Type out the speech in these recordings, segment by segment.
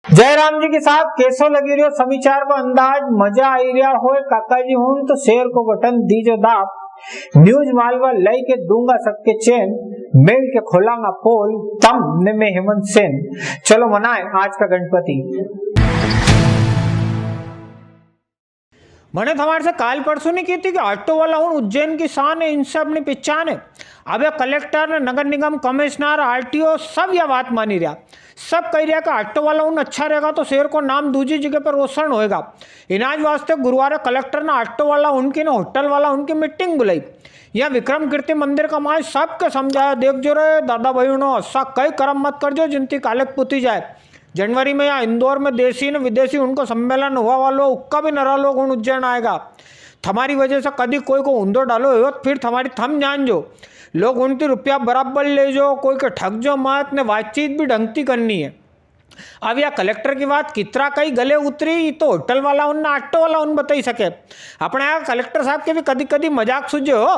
जयराम जी के साथ कैसो लगी रहो समाचार को अंदाज मजा आई रहा हो काकाजी हूं तो शेर को बटन दीजो दाप न्यूज मालवा लई के दूंगा सबके चैन मेल के खोलांगा पोल तम ने में हेमंत सेन। चलो मनाए आज का गणपति। मैंने हमारे से काल परसों नहीं की थी कि ऑटो वाला हूँ उज्जैन की शान है, इनसे अपनी पहचान है। अब यह कलेक्टर नगर निगम कमिश्नर आरटीओ सब यह बात मानी रहा, सब कह रहा कि ऑटो वाला हूँ अच्छा रहेगा तो शहर को नाम दूसरी जगह पर रोशन होएगा। इनाज वास्ते गुरुवार कलेक्टर ने ऑटो वाला उनकी न होटल वाला उनकी मीटिंग बुलाई। यह विक्रम कीर्ति मंदिर का माए सबके समझाया, देख जो रे दादा भाइयों ऐसा कई कर्म मत कर जो जिनकी कालक पुती जाए। जनवरी में यहाँ इंदौर में देशी न विदेशी उनको सम्मेलन हुआ वालों उक्का भी नरा लोग उन उज्जैन आएगा। थमारी वजह से कभी कोई को ऊंधो डालो हो फिर थमारी थम जान जो लोग उनकी रुपया बराबर ले जो कोई के ठग जो मत ने बातचीत भी ढंगती करनी है। अब यह कलेक्टर की बात कितना कई गले उतरी तो होटल वाला उन ऑटो वाला उन बताई सके। अपने यहाँ कलेक्टर साहब के भी कभी कभी मजाक सूझे हो,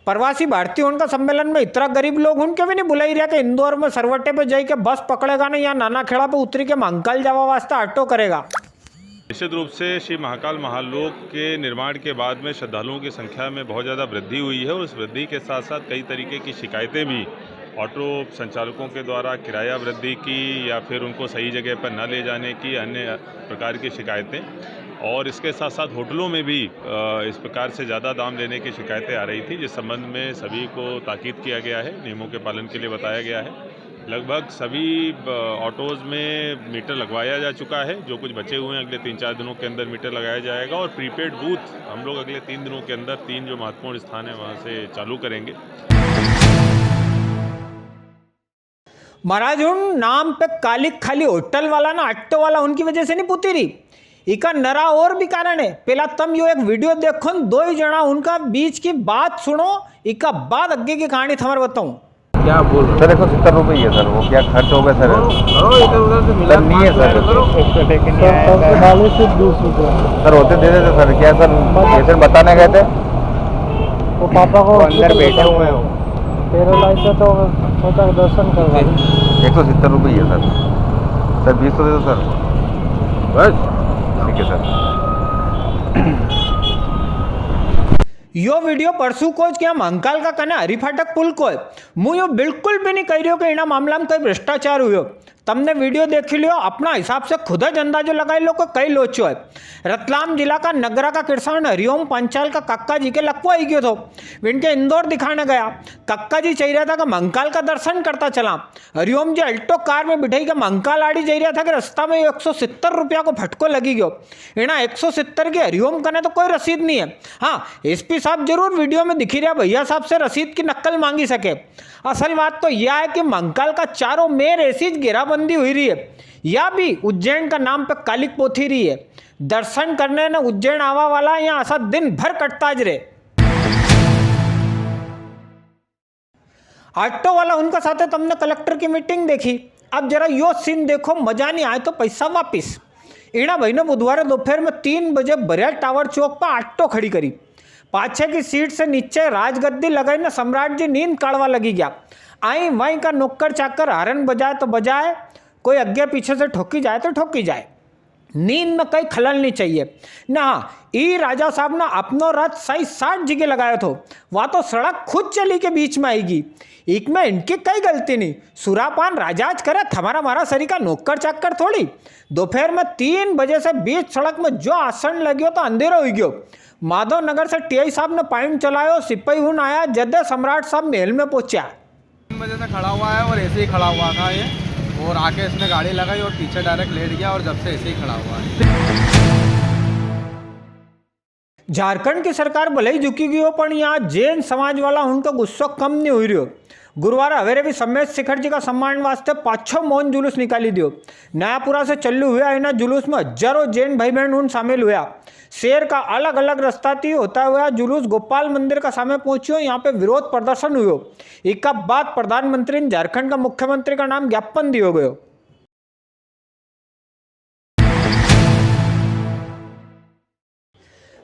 प्रवासी भारतीय उनका सम्मेलन में इतना गरीब लोग उनके भी नहीं बुलाई रहा कि इंदौर में सरवटे पे जाके बस पकड़ेगा नहीं या नाना खेड़ा पे उतरी के महाकाल जावा वास्ते ऑटो करेगा। निश्चित रूप से श्री महाकाल महालोक के निर्माण के बाद में श्रद्धालुओं की संख्या में बहुत ज़्यादा वृद्धि हुई है और उस वृद्धि के साथ साथ कई तरीके की शिकायतें भी ऑटो संचालकों के द्वारा किराया वृद्धि की या फिर उनको सही जगह पर न ले जाने की अन्य प्रकार की शिकायतें, और इसके साथ साथ होटलों में भी इस प्रकार से ज़्यादा दाम लेने की शिकायतें आ रही थी, जिस संबंध में सभी को ताकीद किया गया है, नियमों के पालन के लिए बताया गया है। लगभग सभी ऑटोज़ में मीटर लगवाया जा चुका है, जो कुछ बचे हुए हैं अगले 3-4 दिनों के अंदर मीटर लगाया जाएगा और प्रीपेड बूथ हम लोग अगले 3 दिनों के अंदर 3 जो महत्वपूर्ण स्थान है वहाँ से चालू करेंगे। महाराज उन नाम पे कालिक खाली होटल वाला ना ऑटो वाला उनकी वजह से नहीं पुती रही, इका नरा और भी कारण है। पहला तुम यो एक वीडियो देखो, दो ही जना उनका बीच की बात सुनो, इका बाद आगे की कहानी तुम्हारे बताऊं। क्या बोल रहे सर? 170 रुपये ही है सर, वो क्या खर्च हो गया सर? इधर उधर से मिला नहीं है सर, सर होते दे देते सर। क्या सर पेशेंट बताने गए थे वो पापा को अंदर बैठे हुए हो, पैरालाइज है तो सोचा दर्शन करवा। 170 रुपये ही है सर। सर 20 तो दे दो सर, बस ठीक है सर। यो वीडियो परसों को क्या महाकाल का कने हरिफाटक पुल को है। मुझे बिल्कुल भी नहीं कह रही हो कि इना मामला में कोई भ्रष्टाचार हुई हो। तुमने वीडियो देख लियो, अपना हिसाब से खुद ज अंदाजो लगाई लो को कई लोचो है। रतलाम जिला का नगरा का किसान हरिओम पंचाल का कक्का जी के लकवा ही गयो तो इनके इंदौर दिखाने गया। कक्का जी चाह रहा था कि महाकाल का दर्शन करता चला। हरिओम जी अल्टो कार में बिठाई के महाकाल आड़ी जा रहा था कि रास्ता में 170 रुपया को फटको लगी गयो। इना 170 के हरिओम कने तो कोई रसीद नहीं है। हाँ, एसपी साहब जरूर वीडियो में दिखी रहा भैया साहब से रसीद की नकल मांगी सके। असल बात तो यह है कि महाकाल का चारों मेर ऐसी घेराबंदी हुई रही है, या भी उज्जैन का नाम पे कालिक पोथी रही है। दर्शन करने न उज्जैन आवा वाला यहाँ ऐसा दिन भर कटता ज रहे। ऑटो वाला उनका साथ तुमने कलेक्टर की मीटिंग देखी। अब जरा यो सीन देखो, मजा नहीं आए तो पैसा वापिस। इना भाई ने बुधवार दोपहर में 3 बजे बरियाल टावर चौक पर ऑटो खड़ी करी। पाछे की सीट से नीचे राजगद्दी लगाई ना सम्राट जी नींद काढ़वा लगी गया। आई वहीं का नौकर चाकर हारन बजाए तो बजाए, कोई अग्गे पीछे से ठोकी जाए तो ठोकी जाए। नींद में कई खलल नहीं चाहिए ना। ई राजा साहब ने अपनो रथ सही 60 जगह लगाया तो वह तो सड़क खुद चली के बीच में आएगी। एक में इनकी कई गलती नहीं, सुरापान राजाज करे हमारा मारा सरी का नौकर चाकर थोड़ी। दोपहर में 3 बजे से बीच सड़क में जो आसन लगियो तो अंधेरा हो गयो। माधव नगर से टीआई साहब ने पाइंट चलायो, सिपाही हुन आया, जदे सम्राट साहब महल में पहुंचा। 3 बजे से खड़ा हुआ है और ऐसे ही खड़ा हुआ था ये, और आके इसने गाड़ी लगाई और पीछे डायरेक्ट लेट गया और जब से ऐसे ही खड़ा हुआ है। झारखंड की सरकार भले ही झुकी गई हो, पर यहाँ जैन समाज वाला उनका गुस्सा कम नहीं हुई रही हो। गुरुवार हवेरे भी समेत शिखर जी का सम्मान वास्ते 5-6 मौन जुलूस निकाली दियो। नयापुरा से चल्लू हुआ इना जुलूस में हजारों जैन भाई बहन उन शामिल हुआ। शहर का अलग अलग रास्ता थी होता हुआ जुलूस गोपाल मंदिर का सामने पहुंचियो। यहाँ पे विरोध प्रदर्शन हुआ। एक बाद प्रधानमंत्री ने झारखंड का मुख्यमंत्री का नाम ज्ञापन दियो गयो।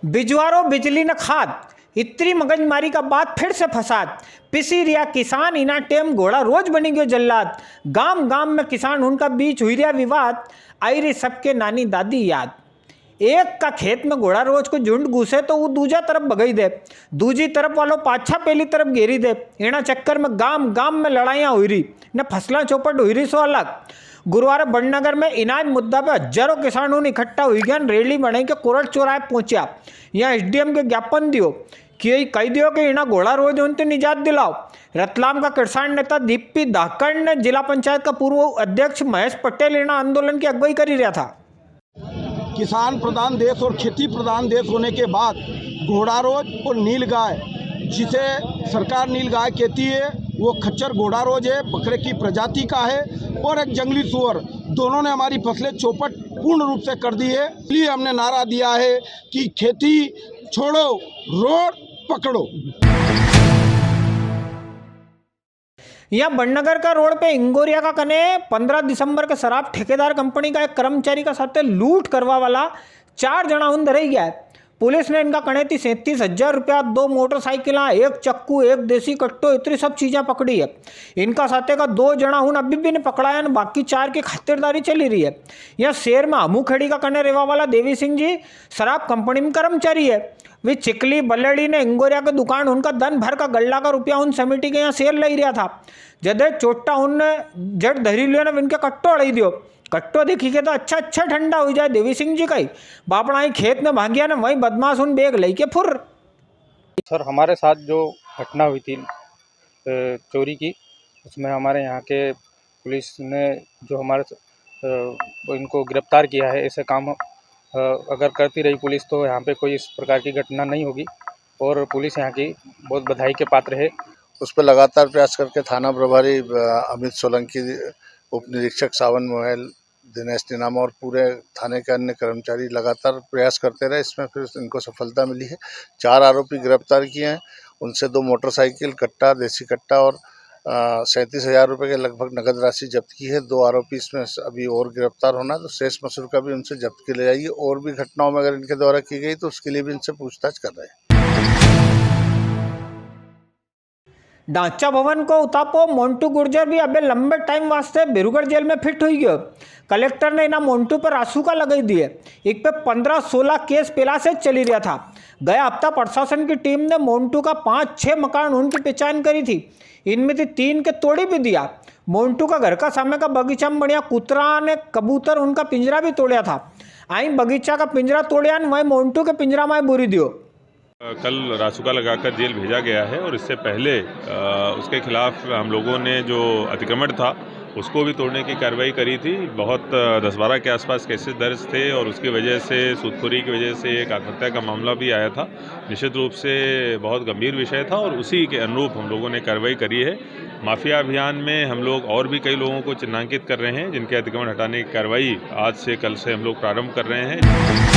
बिजवारो बिजली न खाद इतनी मगजमारी का बाद फिर से फसाद, पिसी रिया किसान इना टेम घोड़ा रोज बनी गयो जल्लाद, गाम गाम में किसान उनका बीच हुई रिया विवाद, आई रे सबके नानी दादी याद। एक का खेत में घोड़ा रोज को झुंड घुसे तो वो दूजा तरफ भगई दे, दूजी तरफ वालों पाछा पहली तरफ घेरी दे। इना चक्कर में गाम गाम में लड़ाइयाँ हुई रही न फसला चौपट हुई रही सो अलग। गुरुवार बड़नगर में इनाज मुद्दा पे हजारों किसानों इकट्ठा हुई गया, रैली बनाई के कोरट चौराहे पहुंचा। यहाँ एसडीएम के ज्ञापन दियो कि कही दियो कि इना घोड़ा रोज उनसे निजात दिलाओ। रतलाम का किसान नेता दीप्ति धाकड़ ने जिला पंचायत का पूर्व अध्यक्ष महेश पटेल इना आंदोलन की अगुवाई करी रहा था। किसान प्रधान देश और खेती प्रधान देश होने के बाद घोड़ा रोज और नीलगाय, जिसे सरकार नीलगाय कहती है, वो खच्चर घोड़ा रोज है, बकरे की प्रजाति का है, और एक जंगली सुअर, दोनों ने हमारी फसलें चौपट पूर्ण रूप से कर दी है। इसलिए हमने नारा दिया है कि खेती छोड़ो, रोड पकड़ो। यहाँ बड़नगर का रोड पे इंगोरिया का कने 15 दिसंबर के शराब ठेकेदार कंपनी का एक कर्मचारी का साथ लूट करवा वाला 4 जना उन धरे गया है। पुलिस ने इनका कने 37,000 रुपया, 2 मोटरसाइकिल, 1 चक्कू, 1 देसी कट्टो, इतनी सब चीज़ें पकड़ी है। इनका साथे का 2 जना उन अभी भी ने पकड़ा है, बाकी 4 की खातिरदारी चली रही है। यह शेर में अमूखेड़ी का कने रेवा वाला देवी सिंह जी शराब कंपनी में कर्मचारी है। वे चिकली बल्लड़ी ने इंगोरिया के दुकान उनका धन भर का गल्ला का रुपया उन समिति के यहाँ शेर ले रहा था। जदे चोटा उनने जड़ धरी लियो ने इनके कट्टो अड़ी दियो। कट्टो देखी के तो अच्छा ठंडा हो जाए देवी सिंह जी का ही बापड़ा ही खेत में भांगिया ने वही बदमाश उन बेग ले के फुर। सर हमारे साथ जो घटना हुई थी चोरी की, उसमें हमारे यहाँ के पुलिस ने जो हमारे इनको गिरफ्तार किया है। ऐसे काम अगर करती रही पुलिस तो यहाँ पे कोई इस प्रकार की घटना नहीं होगी, और पुलिस यहाँ की बहुत बधाई के पात्र है। उस पर लगातार प्रयास करके थाना प्रभारी अमित सोलंकी, उप निरीक्षक सावन मोहल, दिनेश नीनामा और पूरे थाने के अन्य कर्मचारी लगातार प्रयास करते रहे। इसमें फिर इनको सफलता मिली है। 4 आरोपी गिरफ्तार किए हैं। उनसे 2 मोटरसाइकिल, कट्टा, देसी कट्टा और 37,000 रुपये के लगभग नगद राशि जब्त की है। 2 आरोपी इसमें अभी और गिरफ्तार होना, तो शेष मसूर का भी उनसे जब्त की ले जाएगी। और भी घटनाओं में अगर इनके द्वारा की गई तो उसके लिए भी इनसे पूछताछ कर रहे हैं। ढांचा भवन को उतापो मोन्टू गुर्जर भी अबे लंबे टाइम वास्ते बेरुगढ़ जेल में फिट हुई गयो। कलेक्टर ने इना मोन्टू पर आसूका लगाई दिए। एक पे 15-16 केस पहला से चली रहा था। गया हफ्ता प्रशासन की टीम ने मोन्टू का 5-6 मकान उनकी पहचान करी थी। इनमें से 3 के तोड़ी भी दिया। मोन्टू का घर का सामने का बगीचा में बढ़िया कुतरा ने कबूतर उनका पिंजरा भी तोड़ा था। आई बगीचा का पिंजरा तोड़िया वही मोन्टू के पिंजरा में बुरी दियो। कल रासुका लगाकर जेल भेजा गया है, और इससे पहले उसके खिलाफ हम लोगों ने जो अतिक्रमण था उसको भी तोड़ने की कार्रवाई करी थी। बहुत 10-12 के आसपास केसेस दर्ज थे, और उसकी वजह से सूदखोरी की वजह से एक आत्महत्या का मामला भी आया था। निश्चित रूप से बहुत गंभीर विषय था, और उसी के अनुरूप हम लोगों ने कार्रवाई करी है। माफिया अभियान में हम लोग और भी कई लोगों को चिन्हांकित कर रहे हैं, जिनके अतिक्रमण हटाने की कार्रवाई आज से कल से हम लोग प्रारंभ कर रहे हैं।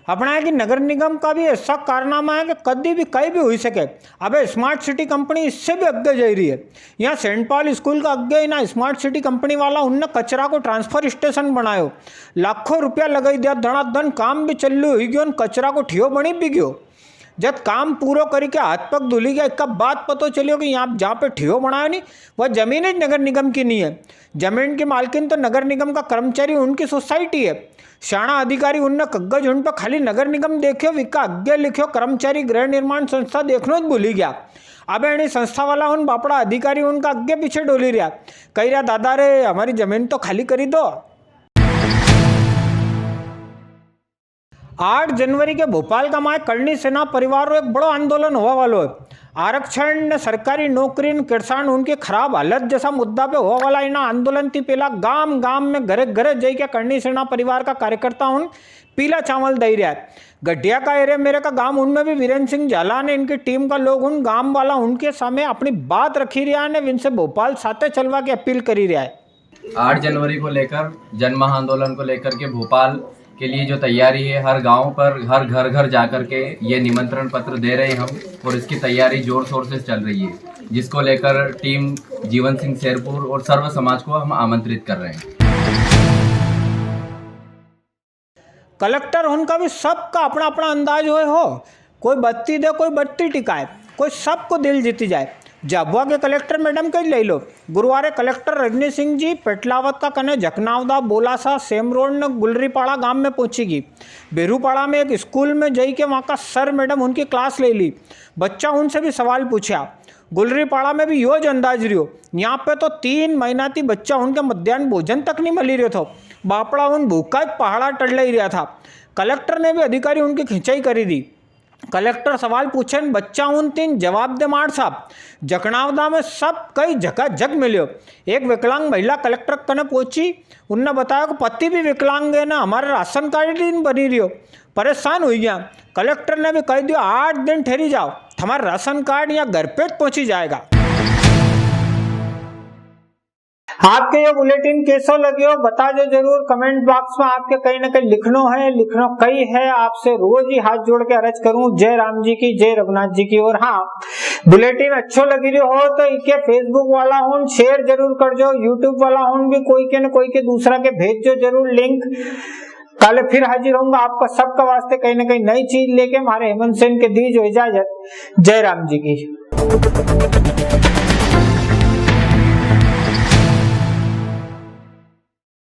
अपना है कि नगर निगम का भी ऐसा कारनामा है कि कभी भी कहीं भी हो सके। अबे स्मार्ट सिटी कंपनी इससे भी अग्गे जा रही है। यहाँ सेंट पॉल स्कूल का अग्गे ना स्मार्ट सिटी कंपनी वाला उनने कचरा को ट्रांसफर स्टेशन बनायो, लाखों रुपया लगाई दिया, धड़ाधड़ काम भी चलू हो गयो, कचरा को ठियो बनी भी गयो। जब काम पूरा करके हाथ पग धुली गया, इसका बात पता चलियो कि यहाँ जहाँ पे ठियो बनाया नहीं वह जमीन ही नगर निगम की नहीं है। जमीन की मालकिन तो नगर निगम का कर्मचारी उनकी सोसाइटी है। शाणा अधिकारी उनने कग्गज उन पर खाली नगर निगम देखो, विका अग्गे लिखो कर्मचारी गृह निर्माण संस्था देखना ज भूली गया। अब एनी संस्था वाला उन बापड़ा अधिकारी उनका अग्गे पीछे डोली रहा, कही रहा दादा रे हमारी जमीन तो खाली करी दो। 8 जनवरी के भोपाल का माए करनी सेना परिवार रो एक बड़ो आंदोलन हुआ वालो है। आरक्षण ने सरकारी नौकरी किसान उनकी खराब हालत जैसा मुद्दा पे हुआ वाला इना आंदोलन थी पहला गाम गाम में घरे घरे जाई के करनी सेना परिवार का कार्यकर्ता उन पीला चावल दे रहा है। गड्ढिया का एरिया मेरे का गांव उनमें भी वीरेंद्र सिंह झाला ने इनकी टीम का लोग उन गांव वाला उनके सामने अपनी बात रखी रहा है, इनसे भोपाल साथे चलवा के अपील करी रहा है। 8 जनवरी को लेकर जन महाआंदोलन को लेकर के भोपाल के लिए जो तैयारी है, हर गांव पर हर घर घर जाकर के ये निमंत्रण पत्र दे रहे हैं हम, और इसकी तैयारी जोर शोर से चल रही है, जिसको लेकर टीम जीवन सिंह शेरपुर और सर्व समाज को हम आमंत्रित कर रहे हैं। कलेक्टर उनका भी सबका अपना अपना अंदाज हो, कोई बत्ती दे कोई बत्ती टिकाए, कोई सबको दिल जीती जाए। झाबुआ के कलेक्टर मैडम कई ले लो, गुरुवार कलेक्टर रजनी सिंह जी पेटलावत का कने जखनावदा बोलासा सेम रोड न गुलरीपाड़ा गांव में पहुंचीगी। बेरूपाड़ा में एक स्कूल में जई के वहाँ का सर मैडम उनकी क्लास ले ली, बच्चा उनसे भी सवाल पूछा। गुलरीपाड़ा में भी योज अंदाज रियो, यहाँ पे तो 3 महीना थी बच्चा उनके मध्याह्न भोजन तक नहीं मिली रहो थो, बापड़ा उन भूखा पहाड़ा टड़ ही रहा था। कलेक्टर ने भी अधिकारी उनकी खिंचाई करी दी। कलेक्टर सवाल पूछे बच्चा उन 3 जवाब दे मार साहब। जकनावदा में सब कई जगह जग मिलो। एक विकलांग महिला कलेक्टर कने पहुंची, उनने बताया कि पति भी विकलांग है ना, हमारे राशन कार्ड दिन बनी रही हो, परेशान हुई गया। कलेक्टर ने भी कह दिया 8 दिन ठहरी जाओ, हमारा राशन कार्ड या घर पे पहुंची जाएगा। आपके ये बुलेटिन कैसा लगे हो बता दो जरूर कमेंट बॉक्स में। आपके कहीं ना कहीं लिखनो कई है, आपसे रोज ही हाथ जोड़ के अर्ज करूं जय राम जी की, जय रघुनाथ जी की। और हाँ, बुलेटिन अच्छो लगी रही हो तो इके फेसबुक वाला हो शेयर जरूर कर जो, यूट्यूब वाला हो भी कोई के दूसरा के भेज जो जरूर लिंक। कल फिर हाजिर होऊंगा आपका सबका वास्ते कहीं ना कहीं नई चीज लेके। हमारे हेमंत सेन के दीजिए इजाजत, जय राम जी की।